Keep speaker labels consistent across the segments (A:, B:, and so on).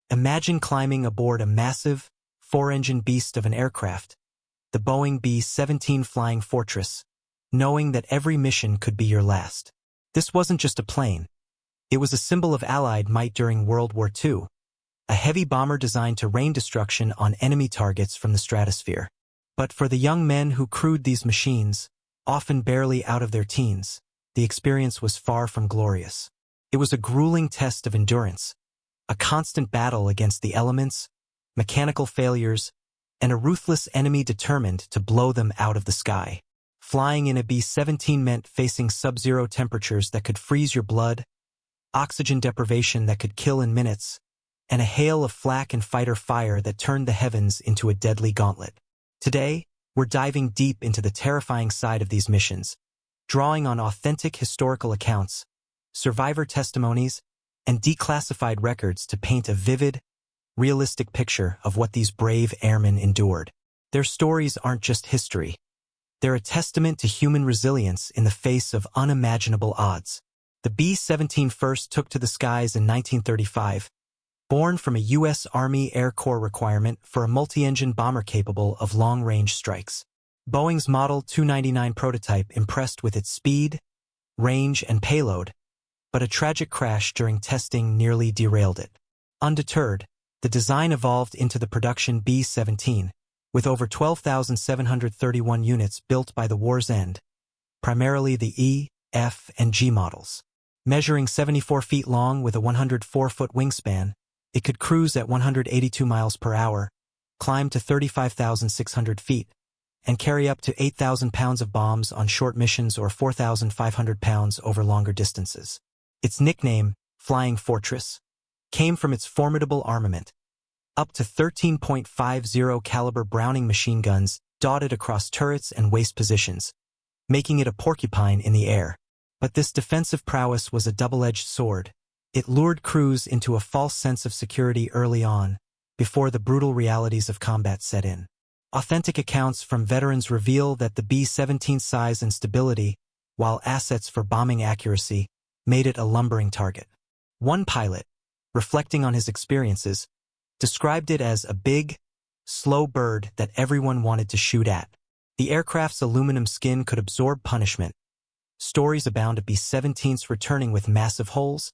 A: Imagine climbing aboard a massive, four-engine beast of an aircraft, the Boeing B-17 Flying Fortress, knowing that every mission could be your last. This wasn't just a plane. It was a symbol of Allied might during World War II, a heavy bomber designed to rain destruction on enemy targets from the stratosphere. But for the young men who crewed these machines, often barely out of their teens, the experience was far from glorious. It was a grueling test of endurance, a constant battle against the elements, mechanical failures, and a ruthless enemy determined to blow them out of the sky. Flying in a B-17 meant facing sub-zero temperatures that could freeze your blood, oxygen deprivation that could kill in minutes, and a hail of flak and fighter fire that turned the heavens into a deadly gauntlet. Today, we're diving deep into the terrifying side of these missions, drawing on authentic historical accounts, survivor testimonies, and declassified records to paint a vivid, realistic picture of what these brave airmen endured. Their stories aren't just history. They're a testament to human resilience in the face of unimaginable odds. The B-17 first took to the skies in 1935, born from a U.S. Army Air Corps requirement for a multi-engine bomber capable of long-range strikes. Boeing's Model 299 prototype impressed with its speed, range, and payload, but a tragic crash during testing nearly derailed it. Undeterred, the design evolved into the production B-17, with over 12,731 units built by the war's end, primarily the E, F, and G models. Measuring 74 feet long with a 104-foot wingspan, it could cruise at 182 miles per hour, climb to 35,600 feet, and carry up to 8,000 pounds of bombs on short missions or 4,500 pounds over longer distances. Its nickname, Flying Fortress, came from its formidable armament, up to 13.50 caliber Browning machine guns dotted across turrets and waist positions, making it a porcupine in the air. But this defensive prowess was a double-edged sword. It lured crews into a false sense of security early on, before the brutal realities of combat set in. Authentic accounts from veterans reveal that the B-17's size and stability, while assets for bombing accuracy, made it a lumbering target. One pilot, reflecting on his experiences, described it as a big, slow bird that everyone wanted to shoot at. The aircraft's aluminum skin could absorb punishment. Stories abound of B-17s returning with massive holes,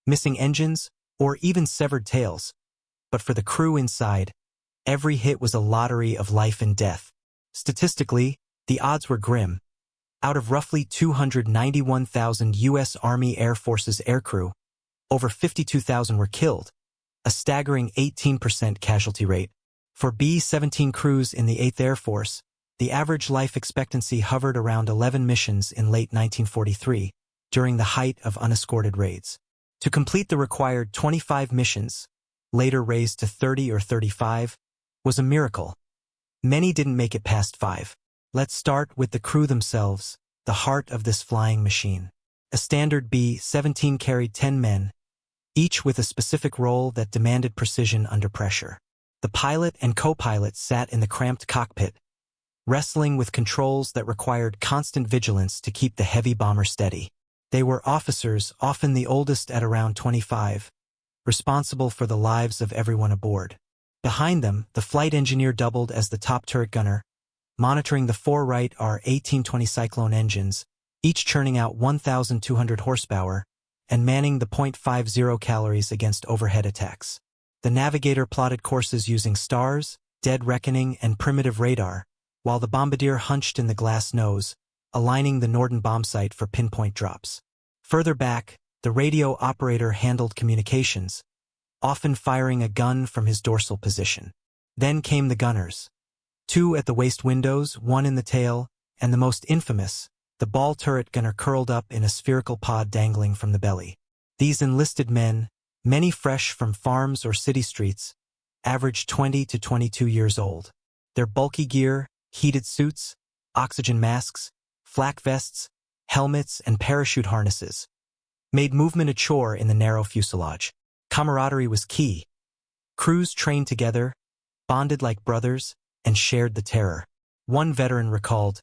A: missing engines, or even severed tails. But for the crew inside, every hit was a lottery of life and death. Statistically, the odds were grim. Out of roughly 291,000 U.S. Army Air Force's aircrew, over 52,000 were killed, a staggering 18% casualty rate. For B-17 crews in the 8th Air Force, the average life expectancy hovered around 11 missions in late 1943, during the height of unescorted raids. To complete the required 25 missions, later raised to 30 or 35, was a miracle. Many didn't make it past 5. Let's start with the crew themselves, the heart of this flying machine. A standard B-17 carried 10 men, each with a specific role that demanded precision under pressure. The pilot and co-pilot sat in the cramped cockpit, wrestling with controls that required constant vigilance to keep the heavy bomber steady. They were officers, often the oldest at around 25, responsible for the lives of everyone aboard. Behind them, the flight engineer doubled as the top turret gunner, monitoring the 4 Wright R-1820 Cyclone engines, each churning out 1,200 horsepower, and manning the .50 calories against overhead attacks. The navigator plotted courses using stars, dead reckoning, and primitive radar, while the bombardier hunched in the glass nose, aligning the Norden bombsight for pinpoint drops. Further back, the radio operator handled communications, often firing a gun from his dorsal position. Then came the gunners. 2 at the waist windows, 1 in the tail, and the most infamous, the ball turret gunner curled up in a spherical pod dangling from the belly. These enlisted men, many fresh from farms or city streets, averaged 20 to 22 years old. Their bulky gear, heated suits, oxygen masks, flak vests, helmets, and parachute harnesses, made movement a chore in the narrow fuselage. Camaraderie was key. Crews trained together, bonded like brothers, and shared the terror. One veteran recalled,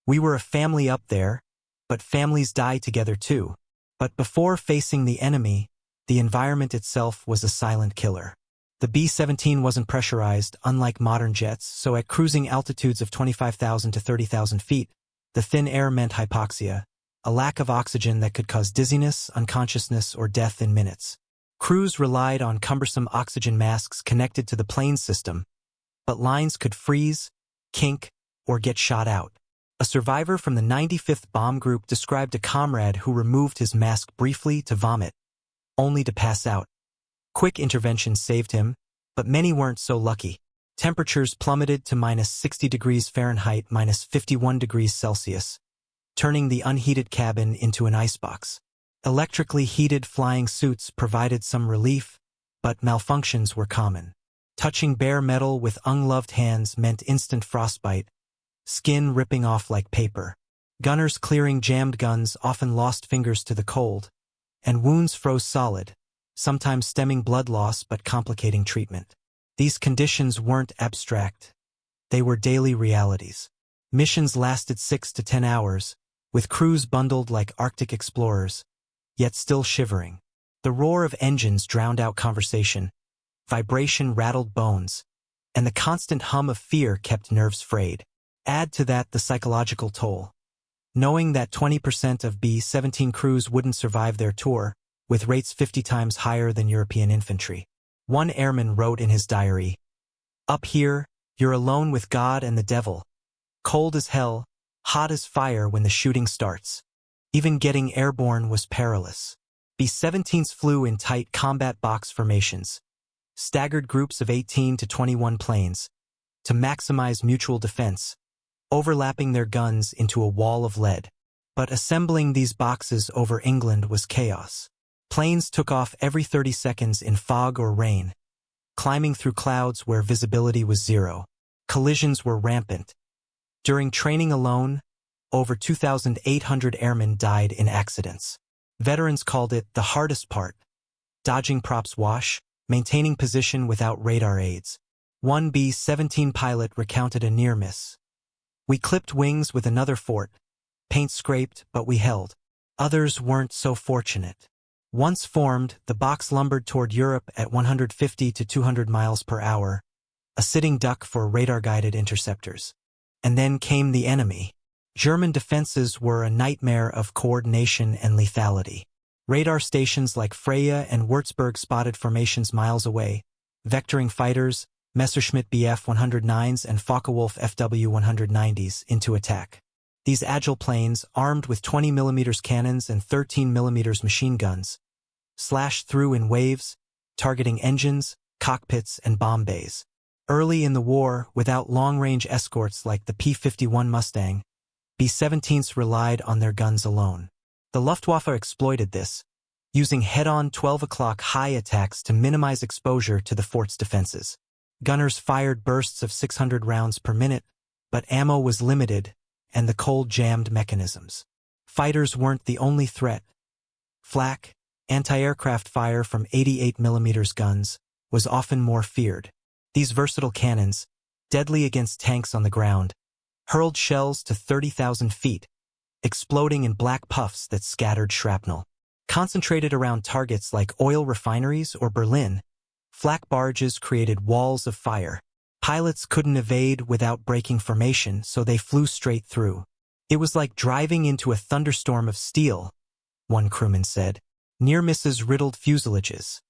A: "We were a family up there, but families die together too." But before facing the enemy, the environment itself was a silent killer. The B-17 wasn't pressurized, unlike modern jets, so at cruising altitudes of 25,000 to 30,000 feet, the thin air meant hypoxia, a lack of oxygen that could cause dizziness, unconsciousness, or death in minutes. Crews relied on cumbersome oxygen masks connected to the plane system, but lines could freeze, kink, or get shot out. A survivor from the 95th Bomb Group described a comrade who removed his mask briefly to vomit, only to pass out. Quick intervention saved him, but many weren't so lucky. Temperatures plummeted to minus 60 degrees Fahrenheit, minus 51 degrees Celsius, turning the unheated cabin into an icebox. Electrically heated flying suits provided some relief, but malfunctions were common. Touching bare metal with ungloved hands meant instant frostbite, skin ripping off like paper. Gunners clearing jammed guns often lost fingers to the cold, and wounds froze solid, sometimes stemming blood loss but complicating treatment. These conditions weren't abstract. They were daily realities. Missions lasted 6 to 10 hours, with crews bundled like Arctic explorers, yet still shivering. The roar of engines drowned out conversation, vibration rattled bones, and the constant hum of fear kept nerves frayed. Add to that the psychological toll. Knowing that 20% of B-17 crews wouldn't survive their tour, with rates 50 times higher than European infantry. One airman wrote in his diary, "Up here, you're alone with God and the devil. Cold as hell, hot as fire when the shooting starts. Even getting airborne was perilous." B-17s flew in tight combat box formations, staggered groups of 18 to 21 planes, to maximize mutual defense, overlapping their guns into a wall of lead. But assembling these boxes over England was chaos. Planes took off every 30 seconds in fog or rain, climbing through clouds where visibility was zero. Collisions were rampant. During training alone, over 2,800 airmen died in accidents. Veterans called it the hardest part: dodging props wash, maintaining position without radar aids. One B-17 pilot recounted a near miss. "We clipped wings with another fort. Paint scraped, but we held." Others weren't so fortunate. Once formed, the box lumbered toward Europe at 150 to 200 miles per hour, a sitting duck for radar-guided interceptors. And then came the enemy. German defenses were a nightmare of coordination and lethality. Radar stations like Freya and Würzburg spotted formations miles away, vectoring fighters, Messerschmitt Bf-109s and Focke-Wulf FW-190s into attack. These agile planes, armed with 20mm cannons and 13mm machine guns, slashed through in waves, targeting engines, cockpits, and bomb bays. Early in the war, without long-range escorts like the P-51 Mustang, B-17s relied on their guns alone. The Luftwaffe exploited this, using head-on 12 o'clock high attacks to minimize exposure to the fort's defenses. Gunners fired bursts of 600 rounds per minute, but ammo was limited, and the cold jammed mechanisms. Fighters weren't the only threat. Flak, anti-aircraft fire from 88mm guns, was often more feared. These versatile cannons, deadly against tanks on the ground, hurled shells to 30,000 feet, exploding in black puffs that scattered shrapnel. Concentrated around targets like oil refineries or Berlin, flak barrages created walls of fire. Pilots couldn't evade without breaking formation, so they flew straight through. "It was like driving into a thunderstorm of steel," one crewman said. Near misses riddled fuselages.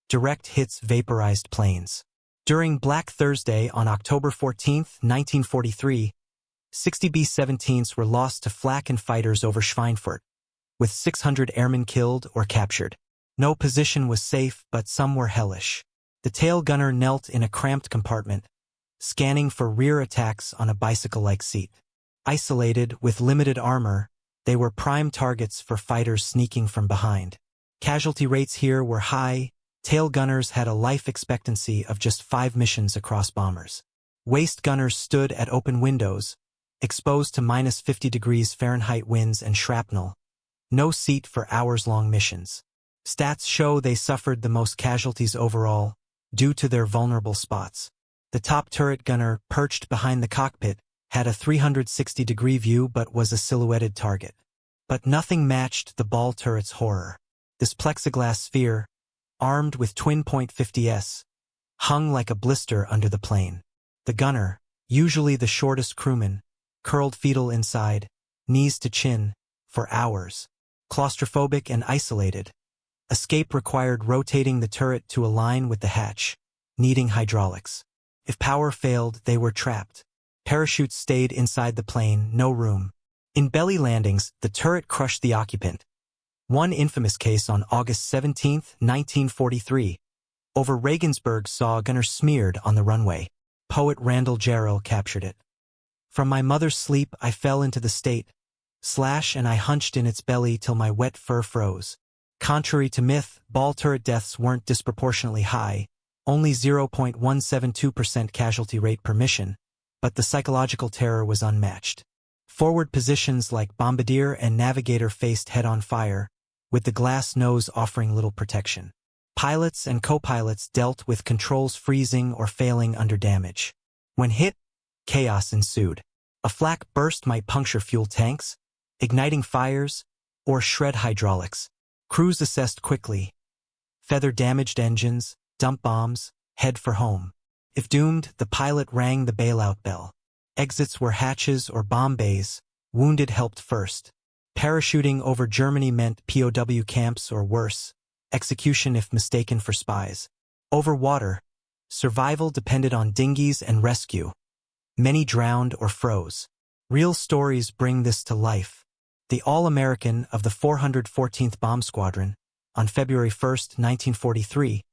A: Direct hits vaporized planes. During Black Thursday on October 14, 1943, 60 B-17s were lost to flak and fighters over Schweinfurt, with 600 airmen killed or captured. No position was safe, but some were hellish. The tail gunner knelt in a cramped compartment, scanning for rear attacks on a bicycle-like seat. Isolated, with limited armor, they were prime targets for fighters sneaking from behind. Casualty rates here were high. Tail gunners had a life expectancy of just 5 missions across bombers. Waist gunners stood at open windows, exposed to minus 50 degrees Fahrenheit winds and shrapnel. No seat for hours-long missions. Stats show they suffered the most casualties overall, due to their vulnerable spots. The top turret gunner, perched behind the cockpit, had a 360-degree view but was a silhouetted target. But nothing matched the ball turret's horror. This plexiglass sphere, armed with twin .50s, hung like a blister under the plane. The gunner, usually the shortest crewman, curled fetal inside, knees to chin, for hours. Claustrophobic and isolated. Escape required rotating the turret to align with the hatch, needing hydraulics. If power failed, they were trapped. Parachutes stayed inside the plane, no room. In belly landings, the turret crushed the occupant. One infamous case on August 17, 1943, over Regensburg saw a gunner smeared on the runway. Poet Randall Jarrell captured it. From my mother's sleep I fell into the state, and I hunched in its belly till my wet fur froze. Contrary to myth, ball turret deaths weren't disproportionately high, only 0.172% casualty rate per mission, but the psychological terror was unmatched. Forward positions like bombardier and navigator faced head-on fire, with the glass nose offering little protection. Pilots and co-pilots dealt with controls freezing or failing under damage. When hit, chaos ensued. A flak burst might puncture fuel tanks, igniting fires, or shred hydraulics. Crews assessed quickly. Feather damaged engines, dump bombs, head for home. If doomed, the pilot rang the bailout bell. Exits were hatches or bomb bays. Wounded helped first. Parachuting over Germany meant POW camps or worse, execution if mistaken for spies. Over water, survival depended on dinghies and rescue. Many drowned or froze. Real stories bring this to life. The All-American of the 414th Bomb Squadron, on February 1, 1943,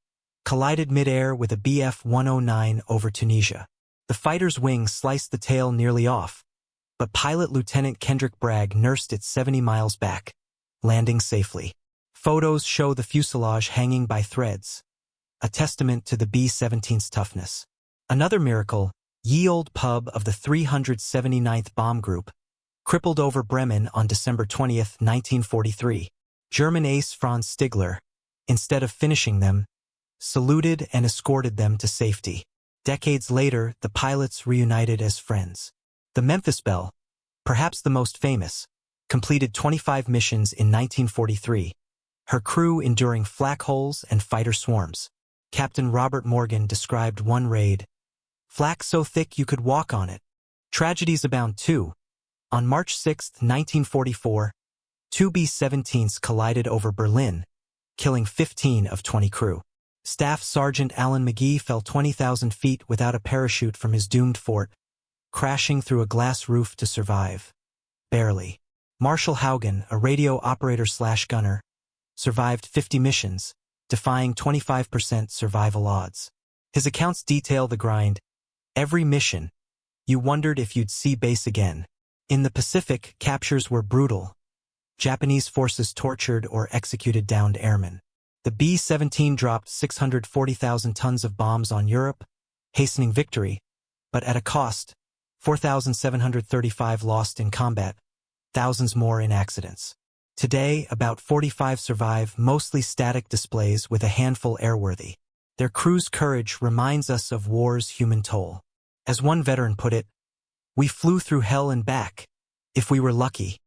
A: collided mid-air with a Bf-109 over Tunisia. The fighter's wing sliced the tail nearly off, but pilot Lieutenant Kendrick Bragg nursed it 70 miles back, landing safely. Photos show the fuselage hanging by threads, a testament to the B-17's toughness. Another miracle, Ye Old Pub of the 379th Bomb Group, crippled over Bremen on December 20, 1943. German ace Franz Stigler, instead of finishing them, saluted and escorted them to safety. Decades later, the pilots reunited as friends. The Memphis Belle, perhaps the most famous, completed 25 missions in 1943, her crew enduring flak holes and fighter swarms. Captain Robert Morgan described one raid, "Flak so thick you could walk on it." Tragedies abound too. On March 6, 1944, two B-17s collided over Berlin, killing 15 of 20 crew. Staff Sergeant Alan McGee fell 20,000 feet without a parachute from his doomed fort, crashing through a glass roof to survive. Barely. Marshall Haugen, a radio operator/gunner, survived 50 missions, defying 25% survival odds. His accounts detail the grind. Every mission, you wondered if you'd see base again. In the Pacific, captures were brutal. Japanese forces tortured or executed downed airmen. The B-17 dropped 640,000 tons of bombs on Europe, hastening victory, but at a cost, 4,735 lost in combat, thousands more in accidents. Today, about 45 survive, mostly static displays with a handful airworthy. Their crew's courage reminds us of war's human toll. As one veteran put it, "We flew through hell and back, if we were lucky."